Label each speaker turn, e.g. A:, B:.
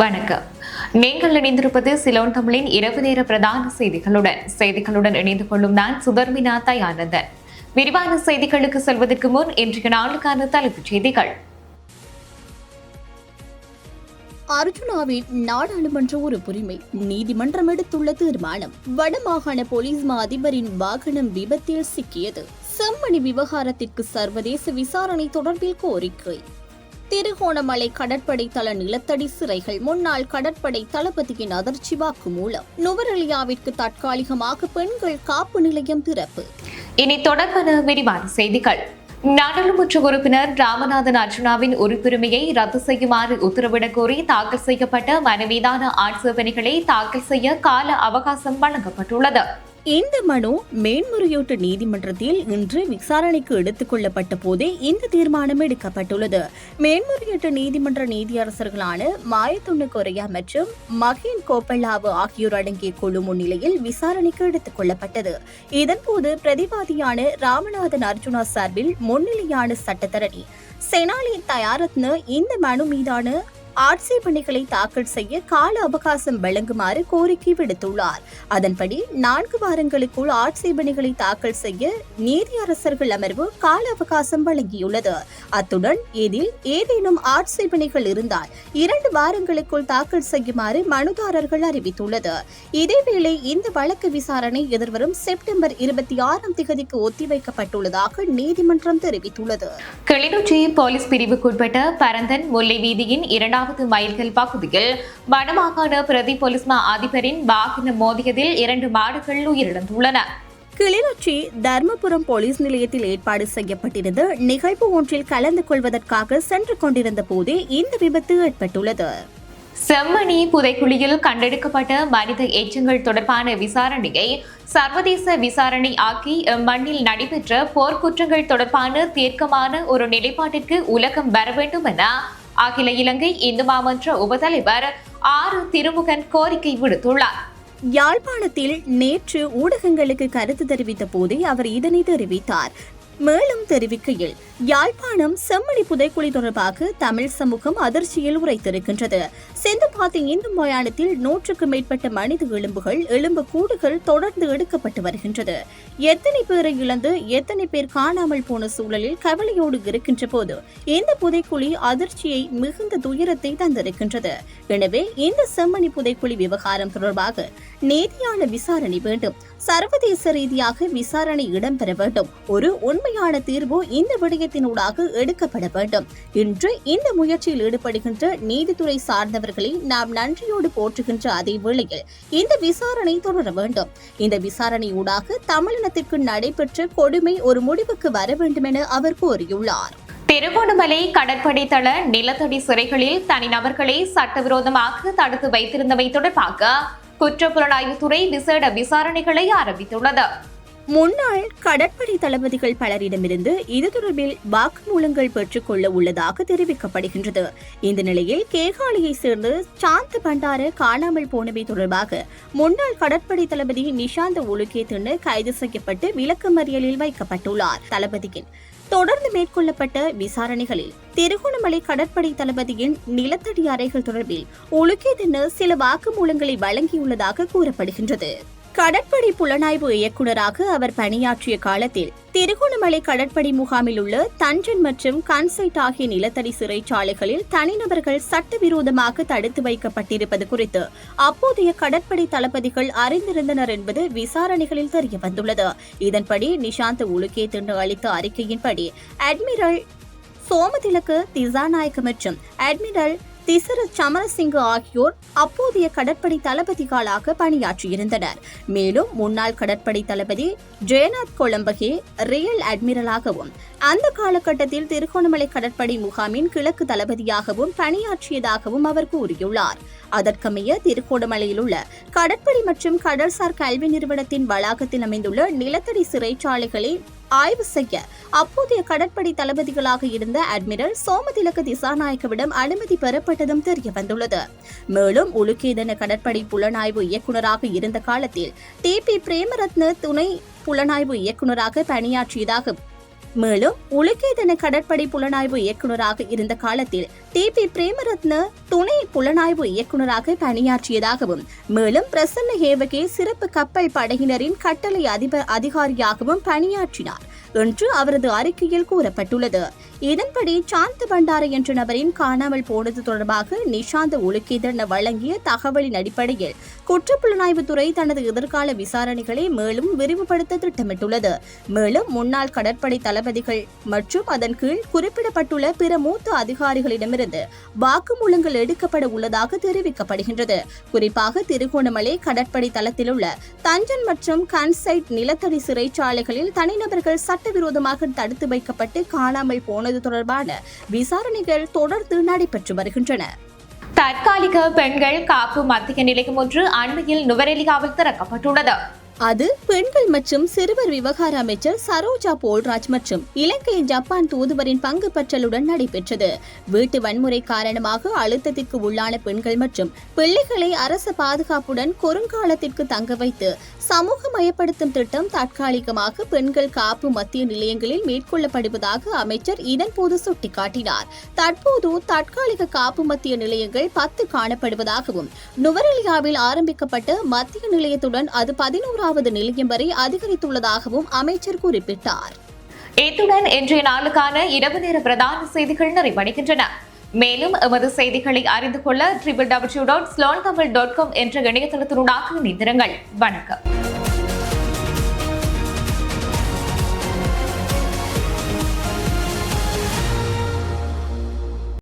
A: வணக்கம். நீங்கள் இணைந்திருப்பது சிலோன் தமிழின் இரவு நேர பிரதான செய்திகளுடன் இணைந்து கொள்ளும் நான் சுதர்மினா தயானந்தன். விரிவான செய்திகளுக்கு செல்வதற்கு முன் இன்றைய நாளுக்கான தலைப்புச் செய்திகள்.
B: அர்ஜுனாவின் நாடாளுமன்ற உறுப்புரிமை நீதிமன்றம் எடுத்துள்ள தீர்மானம். வடமாகாண போலீஸ் மா அதிபரின் வாகனம் விபத்தில் சிக்கியது. செம்மணி விவகாரத்திற்கு சர்வதேச விசாரணை தொடர்பில் கோரிக்கை. திருகோணமலை கடற்படை தள நிலத்தடி சிறைகள் முன்னாள் கடற்படை தளபதியின் அதிர்ச்சி வாக்குமூலம். நுவரெலியாவிற்கு தற்காலிகமாக பெண்கள் காப்பு நிலையம் திறப்பு.
A: இனி தொடர்பான விரிவான செய்திகள். நாடாளுமன்ற உறுப்பினர் ராமநாதன் அர்ஜுனாவின் உறுப்புரிமையை ரத்து செய்யுமாறு உத்தரவிடக் கோரி தாக்கல் செய்யப்பட்ட மனு மீதான ஆட்சேபனைகளை தாக்கல் செய்ய கால அவகாசம் வழங்கப்பட்டுள்ளது.
B: இந்த மனு மேன்முறையீட்டு நீதிமன்றத்தில் இன்று விசாரணைக்கு எடுத்துக் கொள்ளப்பட்ட போதே இந்த தீர்மானம் எடுக்கப்பட்டுள்ளது. மேன்முறையீட்டு நீதிமன்ற நீதியரசர்களான மாயத்துண்ணு கொரையா மற்றும் மகேன் கோப்பல்லாவு ஆகியோர் அடங்கிய குழு முன்னிலையில் விசாரணைக்கு எடுத்துக் கொள்ளப்பட்டது. இதன்போது பிரதிவாதியான ராமநாதன் அர்ஜுனா சார்பில் முன்னிலையான சட்டத்தரணி செனாலி தயாரத்ன இந்த மனு மீதான ஆட்சேபனைகளை தாக்கல் செய்ய கால அவகாசம் வழங்குமாறு கோரிக்கை விடுத்துள்ளார். அதன்படி 4 வாரங்களுக்குள் ஆட்சேபனைகளை தாக்கல் செய்ய நீதியரசர்கள் அமர்வு கால அவகாசம் வழங்கியுள்ளது. அத்துடன் இதில் ஏதேனும் ஆட்சேபனைகள் இருந்தால் 2 வாரங்களுக்குள் தாக்கல் செய்யுமாறு மனுதாரர்கள் அறிவித்துள்ளது. இதேவேளை இந்த வழக்கு விசாரணை எதிர்வரும் செப்டம்பர் 26ஆம் தேதிக்கு ஒத்திவைக்கப்பட்டுள்ளதாக நீதிமன்றம் தெரிவித்துள்ளது.
A: கிளிநொச்சி போலீஸ் பிரிவுக்குட்பட்ட பரந்தன் முல்லை வீதியின் 2வது மைல்கல் பகுதியில் வடமாகாண பிரதி போலீஸ் மா அதிபரின் வாகனம் மோதியதில் 2 மாடுகள் உயிரிழந்துள்ளன.
B: கிளிநொச்சி தர்மபுரம் போலீஸ் நிலையத்தில் ஏற்பாடு செய்யப்பட்டிருந்த நிகழ்வு ஒன்றில் கலந்து கொள்வதற்காக சென்று கொண்டிருந்த போதே இந்த விபத்து ஏற்பட்டுள்ளது.
A: செம்மணி புதைக்குழியில் கண்டெடுக்கப்பட்ட மனித எச்சங்கள் தொடர்பான விசாரணையை சர்வதேச விசாரணை ஆக்கி மண்ணில் நடைபெற்ற போர்க்குற்றங்கள் தொடர்பான தீர்க்கமான ஒரு நிலைப்பாட்டிற்கு உலகம் வர வேண்டும் என அகில இலங்கை இந்து மாமன்ற உபதலைவர் திருமுகன் கோரிக்கை விடுத்துள்ளார்.
B: யாழ்ப்பாணத்தில் நேற்று ஊடகங்களுக்கு கருத்து தெரிவித்த போதே அவர் இதனை தெரிவித்தார். மேலும் தெரிவிக்கையில், யாழ்ப்பாணம் செம்மணி புதைக்குழி தொடர்பாக தமிழ் சமூகம் அதிர்ச்சியில் உரைத்திருக்கின்றது. செந்துபாத்தி இந்து மயானத்தில் 100க்கும் மேற்பட்ட மனித எலும்பு கூடுகள் தொடர்ந்து எடுக்கப்பட்டு வருகின்றது. எத்தனை பேரை இழந்து எத்தனை பேர் காணாமல் போன சூழலில் கவலையோடு இருக்கின்ற போது இந்த புதைக்குழி அதிர்ச்சியை மிகுந்த துயரத்தை தந்திருக்கின்றது. எனவே இந்த செம்மணி புதைக்குழி விவகாரம் தொடர்பாக நீதியான விசாரணை வேண்டும். சர்வதேச ரீதியாக விசாரணை இடம்பெற வேண்டும். ஒரு உண்மையான தீர்வு இந்த விடயத்தினூடாக எடுக்கப்பட வேண்டும். இன்று இந்த முயற்சியில் ஈடுபடுகின்ற நீதித்துறை சார்ந்தவர்களை நாம் நன்றியோடு போற்றுகின்ற அதே வேளையில் இந்த விசாரணை தொடர வேண்டும். இந்த விசாரணையூடாக தமிழினத்திற்கு நடைபெற்ற கொடுமை ஒரு முடிவுக்கு வர வேண்டும் என அவர் கோரியுள்ளார்.
A: திருகோணமலை கடற்படை தள நிலத்தடி சிறைகளில் தனிநபர்களை சட்டவிரோதமாக தடுத்து வைத்திருந்தமை தொடர்பாக குற்றப்புலனாய்வுத்துறை விசேட விசாரணைகளை ஆரம்பித்துள்ளது.
B: முன்னாள் கடற்படை தளபதிகள் பலரிடமிருந்து இது தொடர்பில் வாக்குமூலங்கள் பெற்றுக் கொள்ள உள்ளதாக தெரிவிக்கப்படுகின்றது. இந்த நிலையில் கேகாலியை சேர்ந்து சாந்த பண்டார காணாமல் போனவை தொடர்பாக முன்னாள் கடற்படை தளபதி நிஷாந்த ஒலுகேத்துன்னு கைது செய்யப்பட்டு விளக்கமறியலில் வைக்கப்பட்டுள்ளார். தளபதியின் தொடர்ந்து மேற்கொள்ளப்பட்ட விசாரணைகளில் திருகோணமலை கடற்படை தளபதியின் நிலத்தடி அறைகள் தொடர்பில் ஒலுகேத்துன்னு சில வாக்குமூலங்களை வழங்கியுள்ளதாக கூறப்படுகின்றது. கடற்படை புலனாய்வு இயக்குநராக அவர் பணியாற்றிய காலத்தில் திருகோணமலை கடற்படை முகாமில் உள்ள தஞ்சன் மற்றும் கன்சைட் ஆகிய நிலத்தடி சிறைச்சாலைகளில் தனிநபர்கள் சட்டவிரோதமாக தடுத்து வைக்கப்பட்டிருப்பது குறித்து அப்போதைய கடற்படை தளபதிகள் அறிந்திருந்தனர் என்பது விசாரணைகளில் தெரியவந்துள்ளது. இதன்படி நிஷாந்த் உலுகேத்துன்னு அளித்த அறிக்கையின்படி அட்மிரல் சோமதிலக்கு திசாநாயக்க மற்றும் அட்மிரல் திசர சமரசிங்க ஆகியோர் அப்போதைய கடற்படை தளபதிகளாக பணியாற்றியிருந்தனர். மேலும் முன்னாள் கடற்படை தளபதி ஜெயநாத் கொலம்பகே ரியல் அட்மிரலாகவும் அந்த காலகட்டத்தில் திருகோணமலை கடற்படை முகாமின் கிழக்கு தளபதியாகவும் பணியாற்றியதாகவும் அவர் கூறியுள்ளார். அதற்கமைய திருகோணமலையில் உள்ள கடற்படை மற்றும் கடல்சார் கல்வி நிறுவனத்தின் வளாகத்தில் அமைந்துள்ள நிலத்தடி சிறைச்சாலைகளை ஆய்வு செய்ய அப்போதைய கடற்படை தளபதிகளாக இருந்த அட்மிரல் சோமதிலக்க திசாநாயக்கவிடம் அனுமதி பெறப்பட்டதும் தெரிய வந்துள்ளது. மேலும் உலுகேதன கடற்படை புலனாய்வு இயக்குநராக இருந்த காலத்தில் TP பிரேமரத்ன துணை புலனாய்வு இயக்குநராக பணியாற்றியதாக மேலும் உலகேதன கடற்படை புலனாய்வு இயக்குநராக இருந்த காலத்தில் டி.பி. பிரேமரத்ன துணை புலனாய்வு இயக்குநராக பணியாற்றியதாகவும் மேலும் பிரசன்ன ஹேவகே சிறப்பு கப்பல் படையினரின் கட்டளை அதிகாரியாகவும் பணியாற்றினார் என்று அவரது அறிக்கையில் கூறப்பட்டுள்ளது. இதன்படி சாந்த பண்டார என்ற நபரின் காணாமல் போனது தொடர்பாக நிஷாந்த உலுக்கேதன வழங்கிய தகவலின் அடிப்படையில் குற்றப்புலனாய்வுத்துறை தனது எதிர்கால விசாரணைகளை மேலும் விரிவுபடுத்த திட்டமிட்டுள்ளது. மேலும் முன்னாள் கடற்படை தளபதிகள் மற்றும் அதன் கீழ் குறிப்பிடப்பட்டுள்ள பிற மூத்த அதிகாரிகளிடமிருந்து வாக்குமூலங்கள் எடுக்கப்பட உள்ளதாக தெரிவிக்கப்படுகின்றது. குறிப்பாக திருகோணமலை கடற்படை தளத்தில் உள்ள தஞ்சன் மற்றும் கன்சைட் நிலத்தடி சிறைச்சாலைகளில் தனிநபர்கள் சட்டவிரோதமாக தடுத்து வைக்கப்பட்டு காணாமல் போனது தொடர்பான விசாரணைகள் தொடர்ந்து நடைபெற்று வருகின்றன.
A: தற்காலிக பெண்கள் காப்பு மத்திய நிலையம் ஒன்று அண்மையில் நுவரெலியாவில் திறக்கப்பட்டுள்ளது.
B: அது பெண்கள் மற்றும் சிறுவர் விவகார அமைச்சர் சரோஜா போல்ராஜ் மற்றும் இலங்கை ஜப்பான் தூதுவரின் பங்கு பற்றலுடன் நடைபெற்றது. வீட்டு வன்முறை காரணமாக அழுத்தத்திற்கு உள்ளான பெண்கள் மற்றும் பிள்ளைகளை அரச பாதுகாப்புடன் குறுங்காலத்திற்கு தங்க வைத்து சமூகமயப்படுத்தும் திட்டம் தற்காலிகமாக பெண்கள் காப்பு மத்திய நிலையங்களில் மேற்கொள்ளப்படுவதாக அமைச்சர் இதன்போது சுட்டிக்காட்டினார். தற்போது தற்காலிக காப்பு மத்திய நிலையங்கள் 10 காணப்படுவதாகவும் நுவரெலியாவில் ஆரம்பிக்கப்பட்ட மத்திய நிலையத்துடன் அது 11வது நிலையம் வரை அதிகரித்துள்ளதாகவும் அமைச்சர் குறிப்பிட்டார்.
A: இத்துடன் இன்றைய நாளுக்கான இரவு நேர பிரதான செய்திகள் நிறைவடைகின்றன. மேலும் எமது செய்திகளை அறிந்து கொள்ள www.slonthamil.com என்ற இணையதளத்தினூடாக இணைந்திருங்கள். வணக்கம்.